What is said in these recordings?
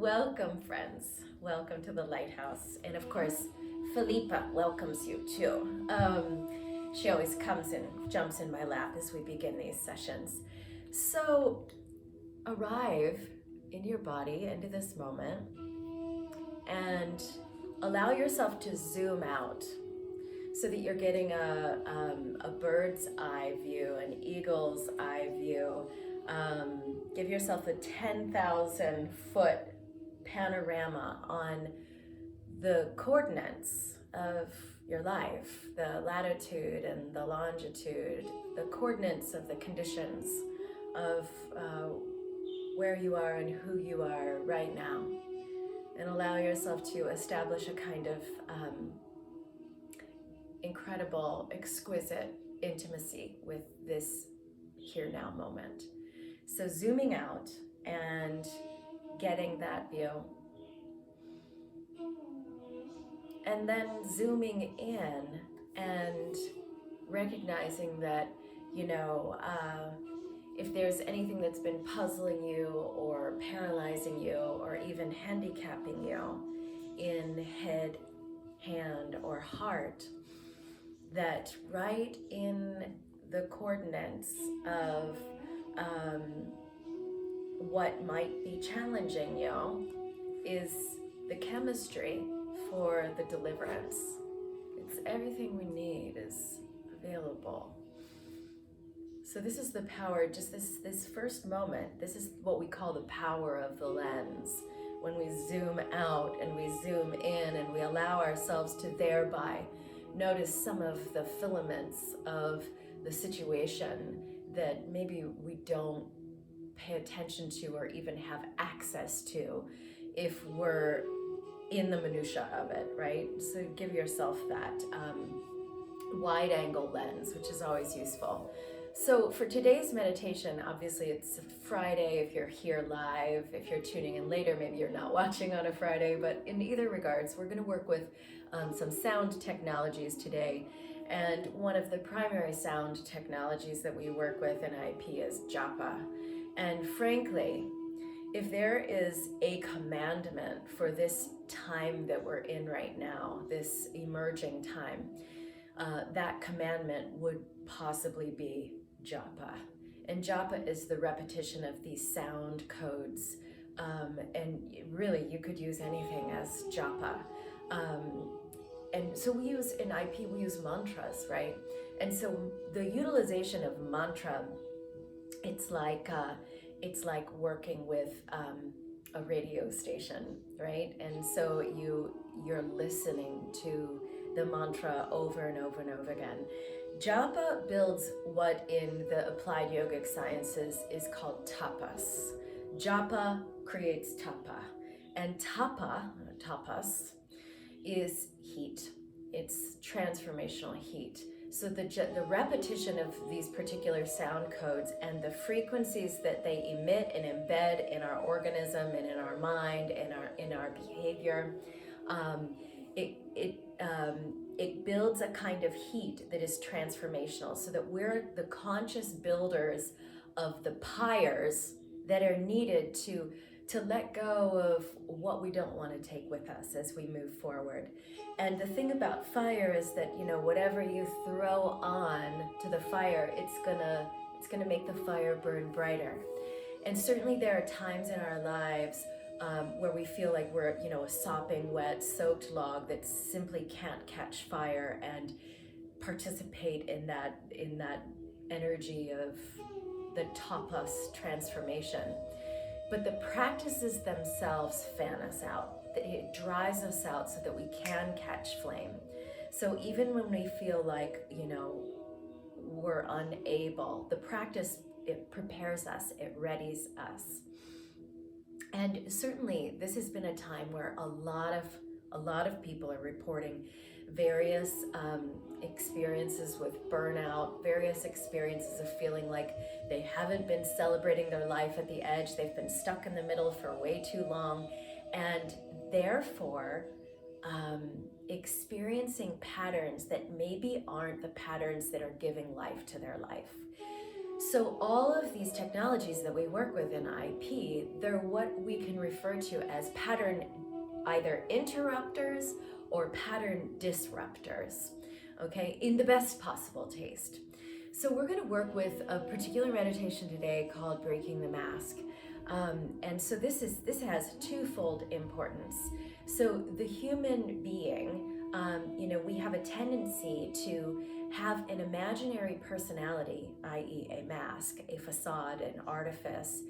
Welcome, friends. Welcome to the Lighthouse. And of course, Felipa welcomes you too. She always comes and jumps in my lap as we begin these sessions. So, arrive in your body into this moment and allow yourself to zoom out so that you're getting a bird's eye view, an eagle's eye view. Give yourself a 10,000 foot panorama on the coordinates of your life, the latitude and the longitude, the coordinates of the conditions of where you are and who you are right now. And allow yourself to establish a kind of incredible, exquisite intimacy with this here now moment. So zooming out and getting that view. And then zooming in and recognizing that, if there's anything that's been puzzling you or paralyzing you or even handicapping you in head, hand, or heart, that right in the coordinates of what might be challenging you is the chemistry for the deliverance. It's everything we need is available. So this is the power, just this first moment. This is what we call the power of the lens. When we zoom out and we zoom in and we allow ourselves to thereby notice some of the filaments of the situation that maybe we don't pay attention to or even have access to if we're in the minutia of it, right? So give yourself that wide angle lens, which is always useful. So for today's meditation, obviously it's Friday if you're here live. If you're tuning in later, maybe you're not watching on a Friday, but in either regards, we're going to work with some sound technologies today. And one of the primary sound technologies that we work with in IP is Japa. And frankly, if there is a commandment for this time that we're in right now, this emerging time, that commandment would possibly be Japa. And Japa is the repetition of these sound codes. And really, you could use anything as Japa. And so we use, in IP, we use mantras, right? And so the utilization of mantra, it's like working with a radio station, right? And so you're listening to the mantra over and over and over again. Japa builds what in the applied yogic sciences is called tapas. Japa creates tapa. And tapas, is heat. It's transformational heat. So the repetition of these particular sound codes and the frequencies that they emit and embed in our organism and in our mind and in our behavior, it builds a kind of heat that is transformational, so that we're the conscious builders of the pyres that are needed to let go of what we don't want to take with us as we move forward. And the thing about fire is that, whatever you throw on to the fire, it's gonna make the fire burn brighter. And certainly there are times in our lives where we feel like we're, a sopping wet, soaked log that simply can't catch fire and participate in that energy of the tapas transformation. But the practices themselves fan us out. It dries us out so that we can catch flame. So even when we feel like, we're unable, the practice, it prepares us, it readies us. And certainly this has been a time where a lot of people are reporting various experiences with burnout, various experiences of feeling like they haven't been celebrating their life at the edge, they've been stuck in the middle for way too long, and therefore experiencing patterns that maybe aren't the patterns that are giving life to their life. So all of these technologies that we work with in IP, they're what we can refer to as pattern either interrupters or pattern disruptors, okay, in the best possible taste. So we're going to work with a particular meditation today called Breaking the Mask. And so this has twofold importance. So the human being, we have a tendency to have an imaginary personality, i.e. a mask, a facade, an artifice,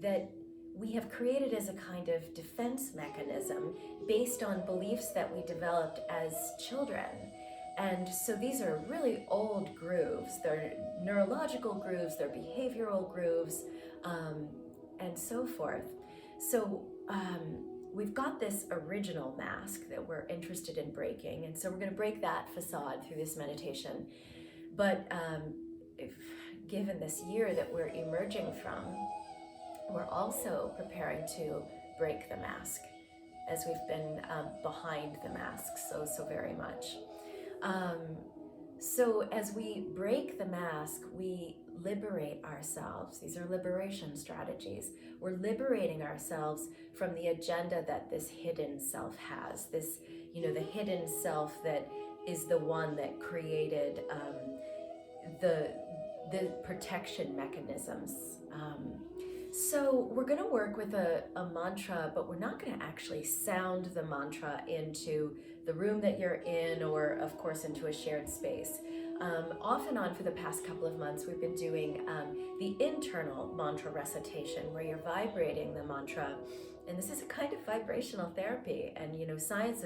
that we have created as a kind of defense mechanism based on beliefs that we developed as children. And so these are really old grooves. They're neurological grooves, they're behavioral grooves, and so forth. So we've got this original mask that we're interested in breaking, and so we're going to break that facade through this meditation. But given this year that we're emerging from, we're also preparing to break the mask, as we've been behind the mask so very much. So as we break the mask, we liberate ourselves. These are liberation strategies. We're liberating ourselves from the agenda that this hidden self has. This, the hidden self that is the one that created the protection mechanisms. So we're going to work with a mantra, but we're not going to actually sound the mantra into the room that you're in, or of course into a shared space. Off and on for the past couple of months, we've been doing the internal mantra recitation, where you're vibrating the mantra, and this is a kind of vibrational therapy. And science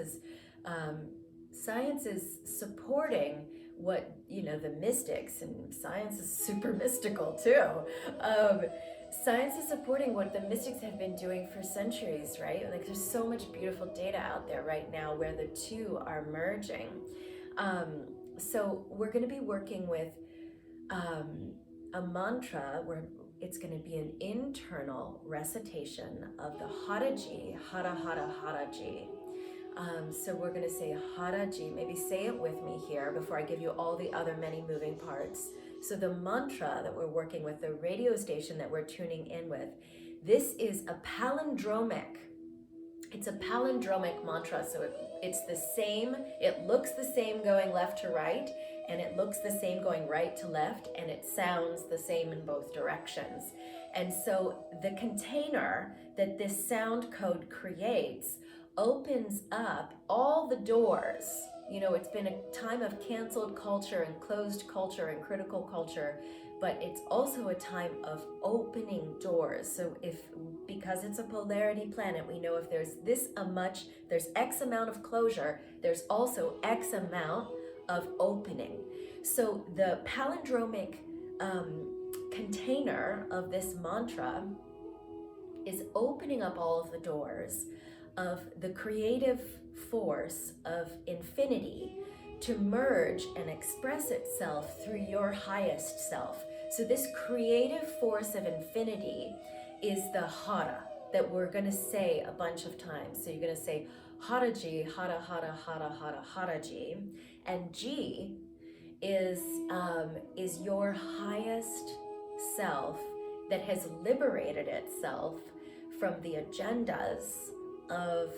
is supporting what the mystics, and science is super mystical too. Science is supporting what the mystics have been doing for centuries, right? Like, there's so much beautiful data out there right now where the two are merging. So we're going to be working with a mantra where it's going to be an internal recitation of the Haraji, Hara Hara Haraji. So we're going to say Haraji. Maybe say it with me here before I give you all the other many moving parts. So the mantra that we're working with, the radio station that we're tuning in with, this is a palindromic. It's a palindromic mantra. So it's the same, it looks the same going left to right, and it looks the same going right to left, and it sounds the same in both directions. And so the container that this sound code creates opens up all the doors. It's been a time of canceled culture and closed culture and critical culture, but it's also a time of opening doors. So because it's a polarity planet, we know if there's there's X amount of closure, there's also X amount of opening. So the palindromic container of this mantra is opening up all of the doors of the creative force of infinity to merge and express itself through your highest self. So this creative force of infinity is the Hara that we're going to say a bunch of times. So you're going to say Haraji, Hara Hara Hara Hara Haraji, and Ji is your highest self that has liberated itself from the agendas of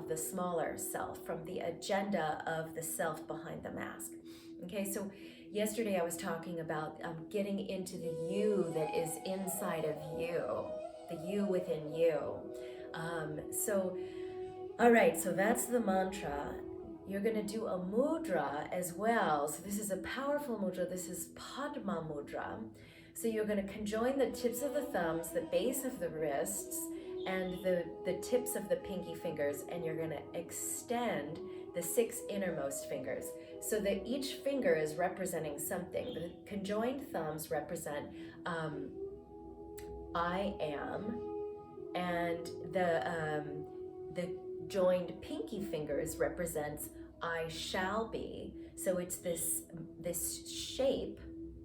the smaller self, from the agenda of the self behind the mask. Okay, so yesterday I was talking about getting into the you that is inside of you, the you within you. All right, so that's the mantra. You're going to do a mudra as well. So this is a powerful mudra. This is Padma mudra. So you're going to conjoin the tips of the thumbs, the base of the wrists, and the tips of the pinky fingers, and you're going to extend the 6 innermost fingers so that each finger is representing something. The conjoined thumbs represent I am, and the joined pinky fingers represents I shall be. So it's this shape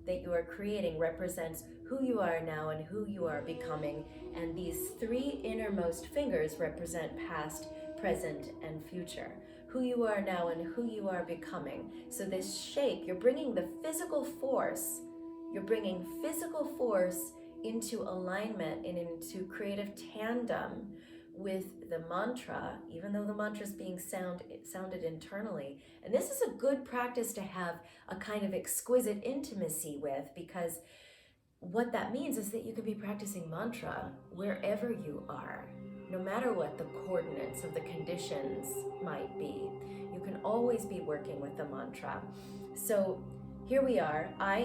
that you are creating represents who you are now and who you are becoming, and these 3 innermost fingers represent past, present, and future. Who you are now and who you are becoming. So this shape, you're bringing the physical force You're bringing physical force into alignment and into creative tandem with the mantra, even though the mantra is being sounded internally. And this is a good practice to have a kind of exquisite intimacy with, because what that means is that you could be practicing mantra wherever you are, no matter what the coordinates of the conditions might be. You can always be working with the mantra. So here we are. I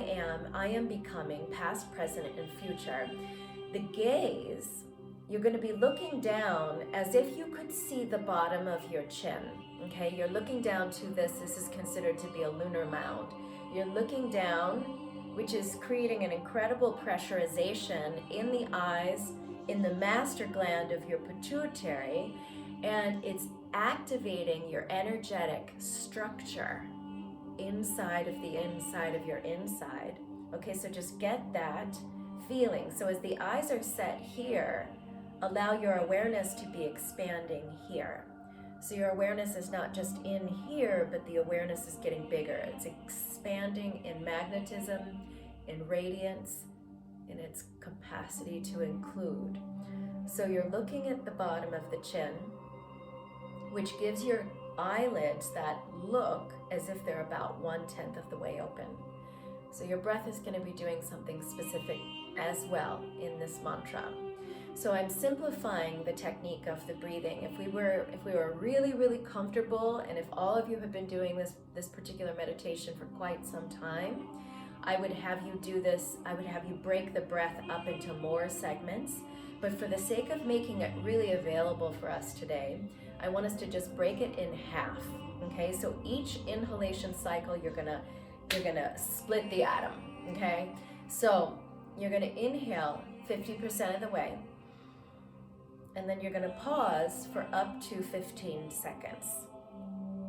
am becoming, past, present, and future. The gaze, you're going to be looking down as if you could see the bottom of your chin. Okay, you're looking down to this. This is considered to be a lunar mound. You're looking down, which is creating an incredible pressurization in the eyes, in the master gland of your pituitary, and it's activating your energetic structure inside of the inside of your inside. Okay, so just get that feeling. So as the eyes are set here, allow your awareness to be expanding here. So your awareness is not just in here, but the awareness is getting bigger. It's expanding in magnetism, in radiance, in its capacity to include. So you're looking at the bottom of the chin, which gives your eyelids that look as if they're about 1/10 of the way open. So your breath is going to be doing something specific as well in this mantra. So I'm simplifying the technique of the breathing. If we were really, really comfortable, and if all of you have been doing this particular meditation for quite some time, I would have you do this, I would have you break the breath up into more segments. But for the sake of making it really available for us today, I want us to just break it in half. Okay, so each inhalation cycle, you're gonna split the atom. Okay, so you're gonna inhale 50% of the way, and then you're gonna pause for up to 15 seconds,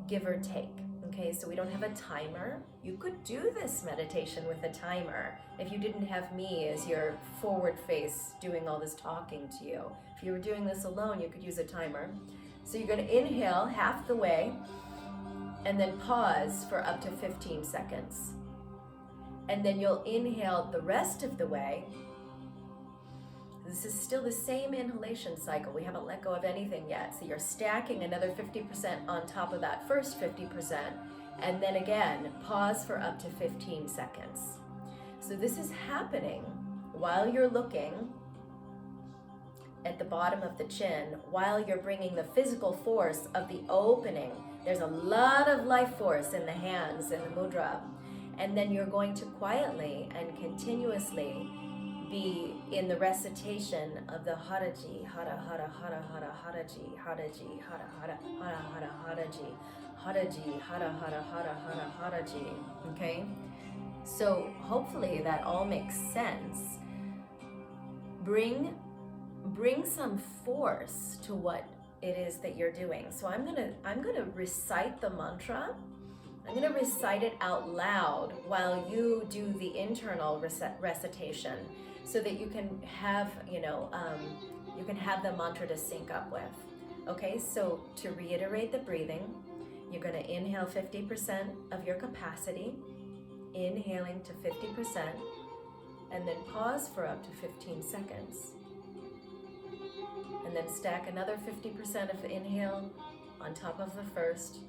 give or take. Okay, so we don't have a timer. You could do this meditation with a timer if you didn't have me as your forward face doing all this talking to you. If you were doing this alone, you could use a timer. So you're going to inhale half the way and then pause for up to 15 seconds. And then you'll inhale the rest of the way. This is still the same inhalation cycle. We haven't let go of anything yet. So you're stacking another 50% on top of that first 50%. And then again, pause for up to 15 seconds. So this is happening while you're looking at the bottom of the chin, while you're bringing the physical force of the opening. There's a lot of life force in the hands and the mudra. And then you're going to quietly and continuously be in the recitation of the haraji, hara hara hara hara haraji, haraji, hara hara hara hara haraji, haraji, hara hara hara hara haraji. Okay? So hopefully that all makes sense. Bring some force to what it is that you're doing. So I'm gonna recite the mantra. I'm gonna recite it out loud while you do the internal recitation, so that you can have you can have the mantra to sync up with. Okay, so to reiterate the breathing, you're gonna inhale 50% of your capacity, inhaling to 50%, and then pause for up to 15 seconds. And then stack another 50% of the inhale on top of the first,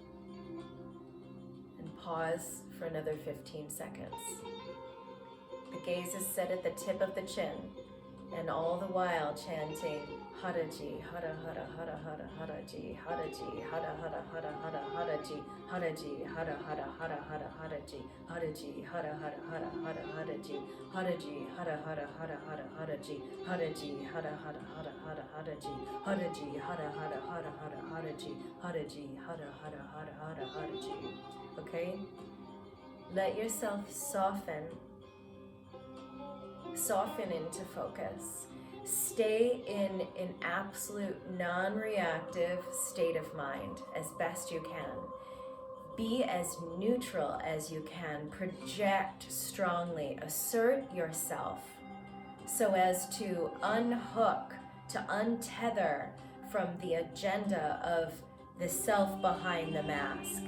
and pause for another 15 seconds. The gaze is set at the tip of the chin, and all the while chanting haraji, hara hara hara hara haraji, haraji, hara hara hara hara haraji, haraji, hara hara hara hara haraji, haraji, hara hara hara hara haraji, haraji, hara hara hara hara haraji, haraji, hara hara hara hara haraji, haraji, hara hara hara hara haraji, haraji, hara hara hara hara haraji. Okay? Let yourself soften into focus. Stay in an absolute non-reactive state of mind as best you can. Be as neutral as you can. Project strongly. Assert yourself so as to unhook, to untether from the agenda of the self behind the mask.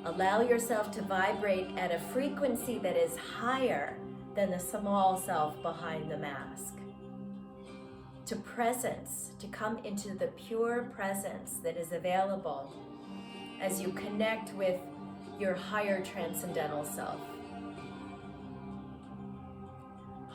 Allow yourself to vibrate at a frequency that is higher than the small self behind the mask. To presence, to come into the pure presence that is available as you connect with your higher transcendental self.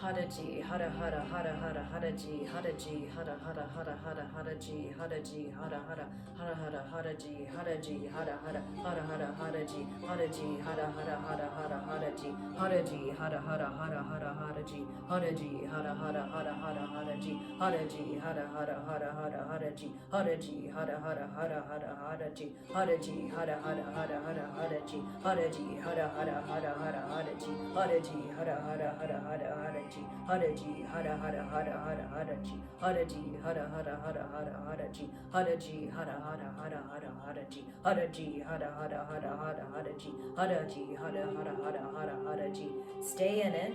Haraji, hara hara hara hara haraji, haraji, hara hara hara hara haraji, haraji, hara hara hara hara haraji, haraji, hara hara hara hara haraji, haraji, hara hara hara hara haraji, haraji, hara hara hara hara haraji, haraji, hara hara hara hara haraji, haraji, hara hara hara hara haraji, haraji, hara hara hara hara haraji, haraji, hara hara hara hara haraji, haraji, hara hara hara hara haraji, haraji, hara hara hara hara haraji. Haraji, hara hara hara hara haraji, haraji, hara hara hara hara haraji, haraji, hara hara hara hara haraji, haraji, hara hara hara hara haraji, haraji, hara hara hara hara haraji. Stay in it.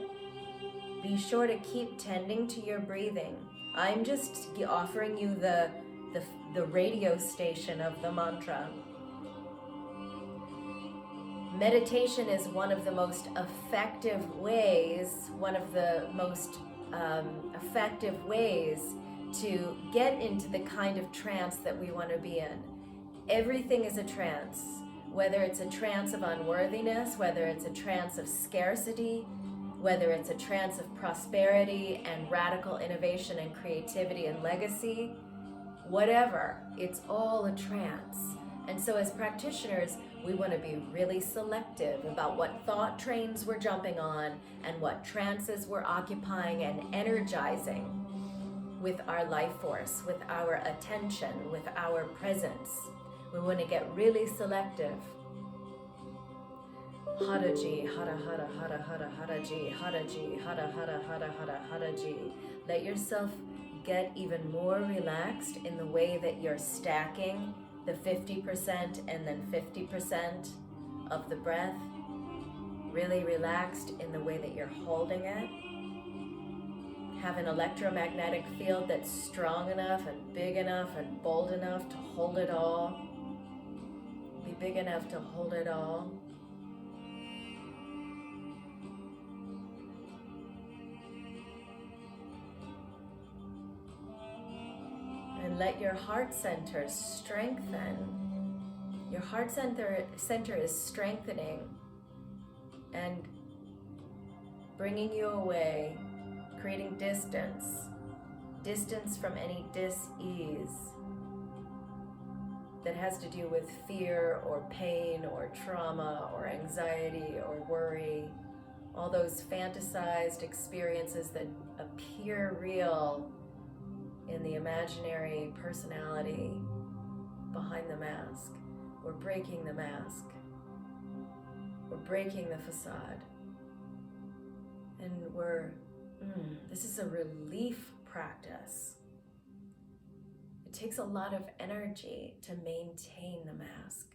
Be sure to keep tending to your breathing. I'm just offering you the radio station of the mantra. Meditation is one of the most effective ways, to get into the kind of trance that we want to be in. Everything is a trance, whether it's a trance of unworthiness, whether it's a trance of scarcity, whether it's a trance of prosperity and radical innovation and creativity and legacy, whatever, it's all a trance. And so as practitioners, we want to be really selective about what thought trains we're jumping on and what trances we're occupying and energizing with our life force, with our attention, with our presence. We want to get really selective. Haraji, hara hara hara hara haraji, haraji, hara hara hara hara haraji. Let yourself get even more relaxed in the way that you're stacking the 50% and then 50% of the breath. Really relaxed in the way that you're holding it. Have an electromagnetic field that's strong enough and big enough and bold enough to hold it all. Be big enough to hold it all. And let your heart center strengthen. Your heart center is strengthening and bringing you away, creating distance from any dis-ease that has to do with fear or pain or trauma or anxiety or worry, all those fantasized experiences that appear real in the imaginary personality behind the mask. We're breaking the mask. We're breaking the facade. And this is a relief practice. It takes a lot of energy to maintain the mask.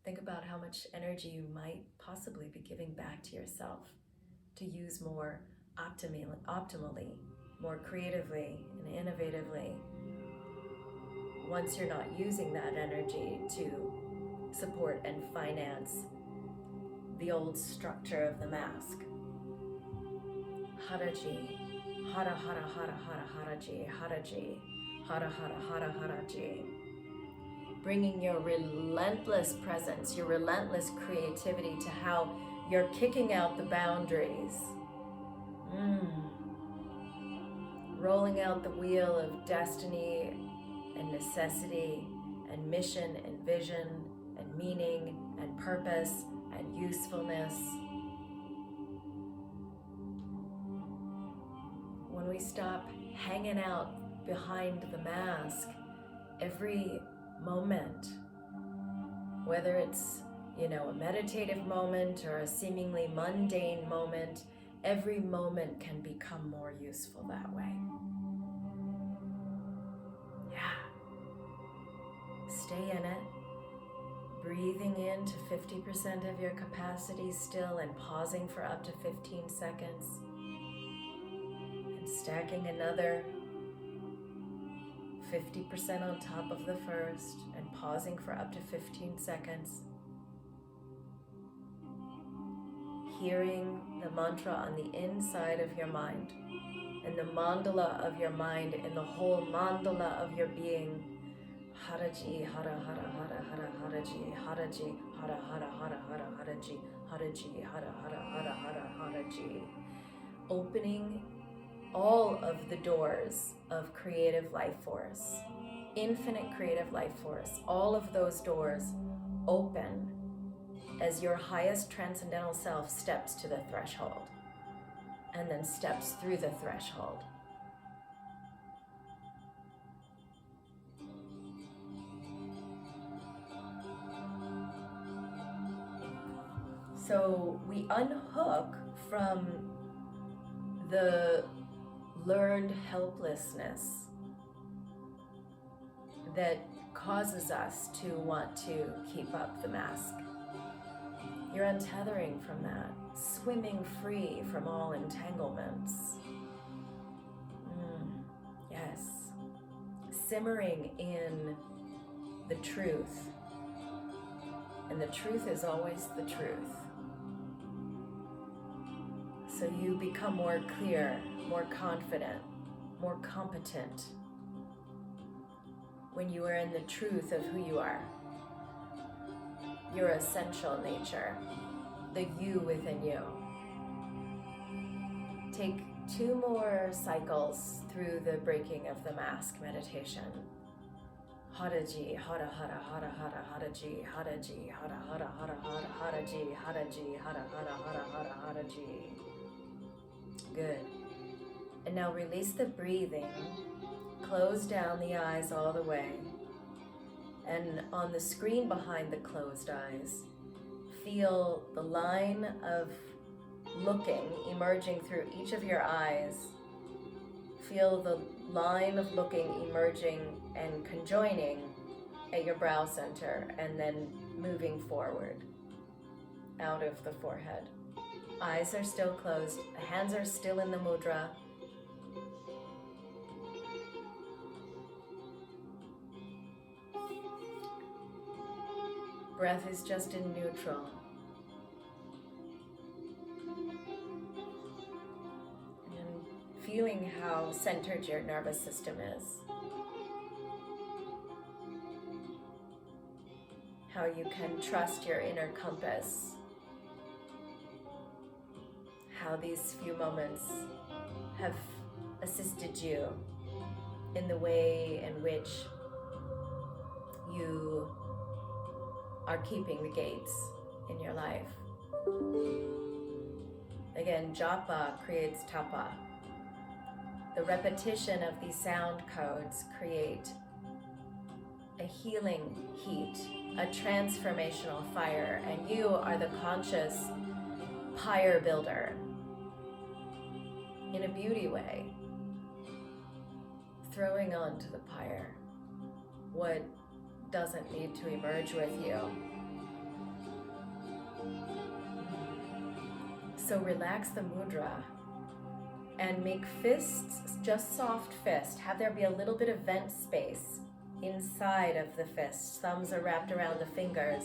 Think about how much energy you might possibly be giving back to yourself to use more optimally, more creatively and innovatively, once you're not using that energy to support and finance the old structure of the mask. Haraji, hara hara hara hara haraji, haraji, hara hara hara haraji. Bringing your relentless presence, your relentless creativity to how you're kicking out the boundaries. Rolling out the wheel of destiny and necessity and mission and vision and meaning and purpose and usefulness. When we stop hanging out behind the mask, every moment, whether it's, a meditative moment or a seemingly mundane moment, every moment can become more useful that way. Stay in it, breathing in to 50% of your capacity still and pausing for up to 15 seconds. And stacking another 50% on top of the first and pausing for up to 15 seconds. hearing the mantra on the inside of your mind, and the mandala of your mind, and the whole mandala of your being. Haraji, hara hara hara hara haraji, haraji, hara hara hara hara haraji, haraji, hara hara hara hara haraji. Opening all of the doors of creative life force, infinite creative life force, all of those doors open as your highest transcendental self steps to the threshold and then steps through the threshold. So we unhook from the learned helplessness that causes us to want to keep up the mask. You're untethering from that, swimming free from all entanglements. Yes. Simmering in the truth. And the truth is always the truth. So you become more clear, more confident, more competent when you are in the truth of who you are. Your essential nature, the you within you. Take 2 more cycles through the breaking of the mask meditation. Haraji, hara hara hara hara haraji, haraji, hara hara hara hara haraji, haraji, hara hara hara hara haraji. Good. And now release the breathing. Close down the eyes all the way. And on the screen behind the closed eyes, feel the line of looking emerging through each of your eyes. Feel the line of looking emerging and conjoining at your brow center and then moving forward out of the forehead. Eyes are still closed, hands are still in the mudra. Breath is just in neutral. And feeling how centered your nervous system is. How you can trust your inner compass. How these few moments have assisted you in the way in which you are keeping the gates in your life. Again, Japa creates Tapa. The repetition of these sound codes create a healing heat, a transformational fire, and you are the conscious pyre builder in a beauty way, throwing onto the pyre what doesn't need to emerge with you. So relax the mudra and make fists just soft fist. Have there be a little bit of vent space inside of the fist. Thumbs are wrapped around the fingers,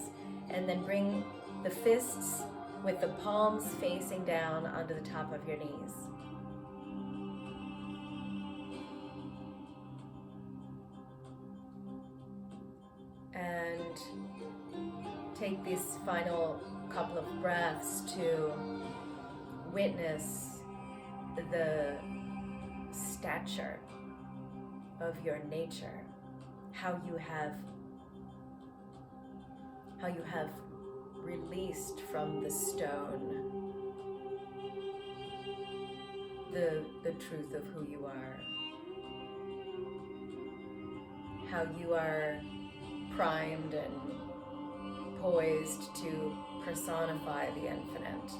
and then bring the fists with the palms facing down onto the top of your knees. And take these final couple of breaths to witness the stature of your nature, how you have released from the stone the truth of who you are, how you are primed and poised to personify the infinite.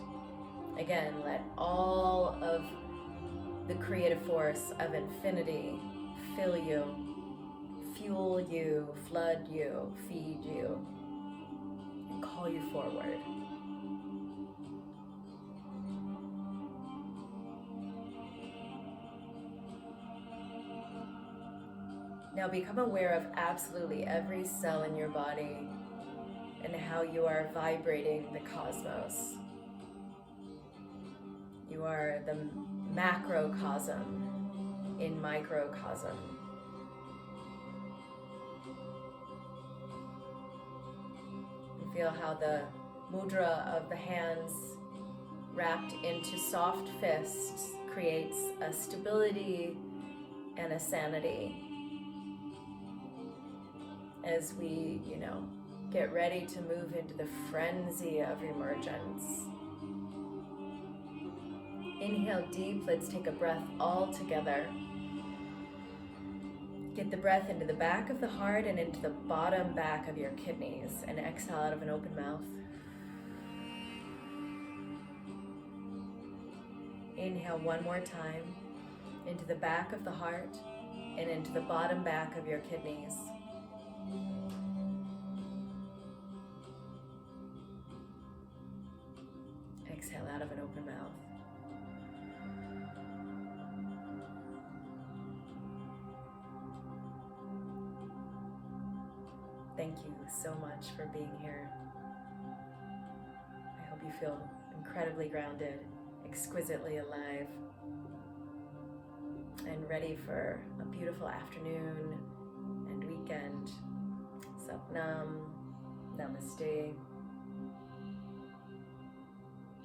Again, let all of the creative force of infinity fill you, fuel you, flood you, feed you, and call you forward. Now become aware of absolutely every cell in your body and how you are vibrating the cosmos. You are the macrocosm in microcosm. And feel how the mudra of the hands wrapped into soft fists creates a stability and a sanity as we, get ready to move into the frenzy of emergence. Inhale deep. Let's take a breath all together. Get the breath into the back of the heart and into the bottom back of your kidneys, and exhale out of an open mouth. Inhale one more time into the back of the heart and into the bottom back of your kidneys. Exhale out of an open mouth. Thank you so much for being here. I hope you feel incredibly grounded, exquisitely alive, and ready for a beautiful afternoon and weekend. Sat Nam, Namaste.